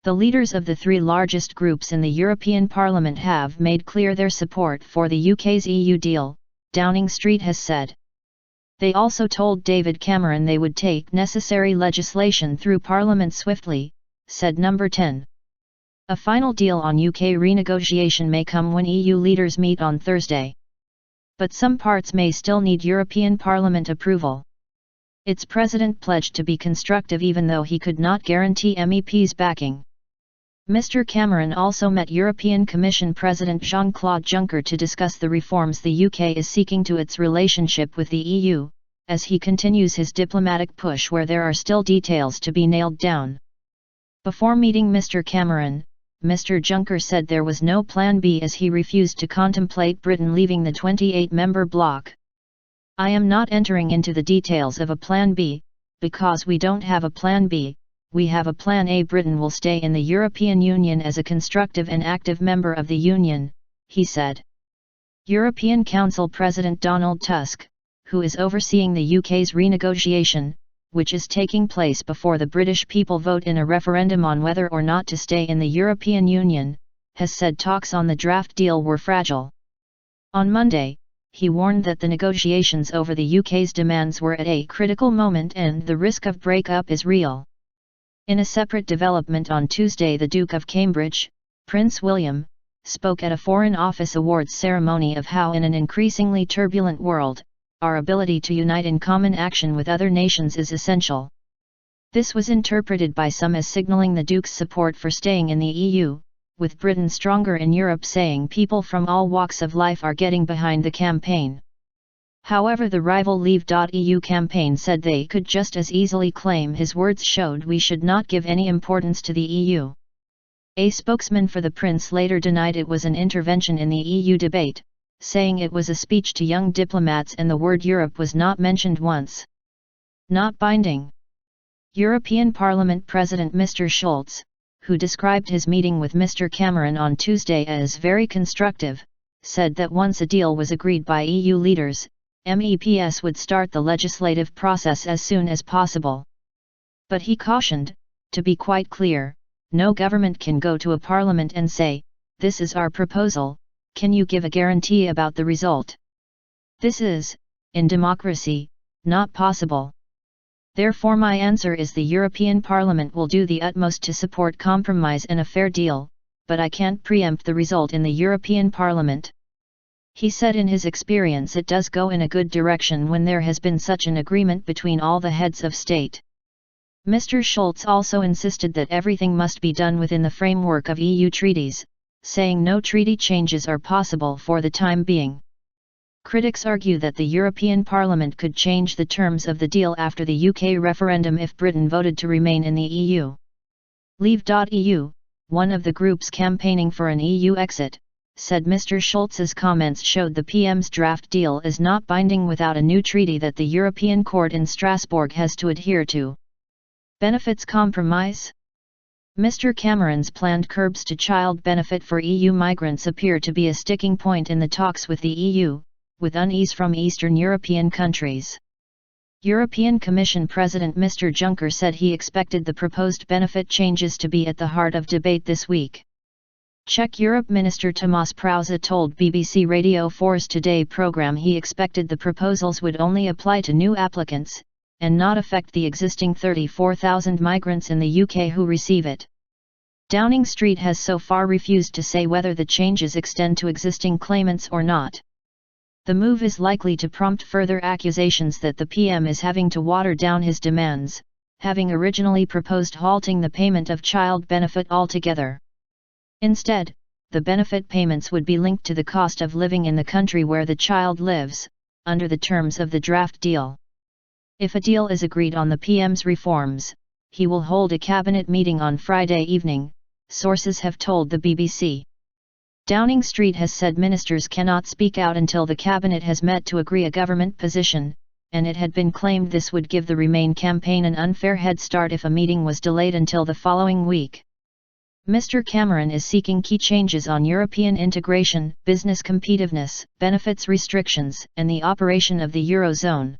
The leaders of the three largest groups in the European Parliament have made clear their support for the UK's EU deal, Downing Street has said. They also told David Cameron they would take necessary legislation through Parliament swiftly, said Number 10. A final deal on UK renegotiation may come when EU leaders meet on Thursday. But some parts may still need European Parliament approval. Its president pledged to be constructive even though he could not guarantee MEPs' backing. Mr. Cameron also met European Commission President Jean-Claude Juncker to discuss the reforms the UK is seeking to its relationship with the EU, as he continues his diplomatic push where there are still details to be nailed down. Before meeting Mr. Cameron, Mr. Juncker said there was no Plan B as he refused to contemplate Britain leaving the 28-member bloc. I am not entering into the details of a Plan B, because we don't have a Plan B. We have a Plan A. Britain will stay in the European Union as a constructive and active member of the Union, he said. European Council President Donald Tusk, who is overseeing the UK's renegotiation, which is taking place before the British people vote in a referendum on whether or not to stay in the European Union, has said talks on the draft deal were fragile. On Monday, he warned that the negotiations over the UK's demands were at a critical moment and the risk of breakup is real. In a separate development on Tuesday, the Duke of Cambridge, Prince William, spoke at a Foreign Office Awards ceremony of how in an increasingly turbulent world, our ability to unite in common action with other nations is essential. This was interpreted by some as signalling the Duke's support for staying in the EU, with Britain stronger in Europe saying people from all walks of life are getting behind the campaign. However, the rival Leave.eu campaign said they could just as easily claim his words showed we should not give any importance to the EU. A spokesman for the prince later denied it was an intervention in the EU debate, saying it was a speech to young diplomats and the word Europe was not mentioned once. Not binding. European Parliament President Mr. Schulz, who described his meeting with Mr. Cameron on Tuesday as very constructive, said that once a deal was agreed by EU leaders, MEPs would start the legislative process as soon as possible. But he cautioned, to be quite clear, no government can go to a parliament and say, "This is our proposal, can you give a guarantee about the result?" This is, in democracy, not possible. Therefore my answer is the European Parliament will do the utmost to support compromise and a fair deal, but I can't preempt the result in the European Parliament. He said in his experience it does go in a good direction when there has been such an agreement between all the heads of state. Mr. Schulz also insisted that everything must be done within the framework of EU treaties, saying no treaty changes are possible for the time being. Critics argue that the European Parliament could change the terms of the deal after the UK referendum if Britain voted to remain in the EU. Leave.eu, one of the groups campaigning for an EU exit, said Mr. Schulz's comments showed the PM's draft deal is not binding without a new treaty that the European Court in Strasbourg has to adhere to. Benefits compromise? Mr. Cameron's planned curbs to child benefit for EU migrants appear to be a sticking point in the talks with the EU, with unease from Eastern European countries. European Commission President Mr. Juncker said he expected the proposed benefit changes to be at the heart of debate this week. Czech Europe Minister Tomáš Prouza told BBC Radio 4's Today programme he expected the proposals would only apply to new applicants, and not affect the existing 34,000 migrants in the UK who receive it. Downing Street has so far refused to say whether the changes extend to existing claimants or not. The move is likely to prompt further accusations that the PM is having to water down his demands, having originally proposed halting the payment of child benefit altogether. Instead, the benefit payments would be linked to the cost of living in the country where the child lives, under the terms of the draft deal. If a deal is agreed on the PM's reforms, he will hold a cabinet meeting on Friday evening, sources have told the BBC. Downing Street has said ministers cannot speak out until the cabinet has met to agree a government position, and it had been claimed this would give the Remain campaign an unfair head start if a meeting was delayed until the following week. Mr. Cameron is seeking key changes on European integration, business competitiveness, benefits restrictions, and the operation of the Eurozone.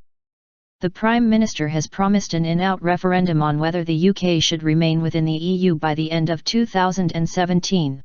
The Prime Minister has promised an in-out referendum on whether the UK should remain within the EU by the end of 2017.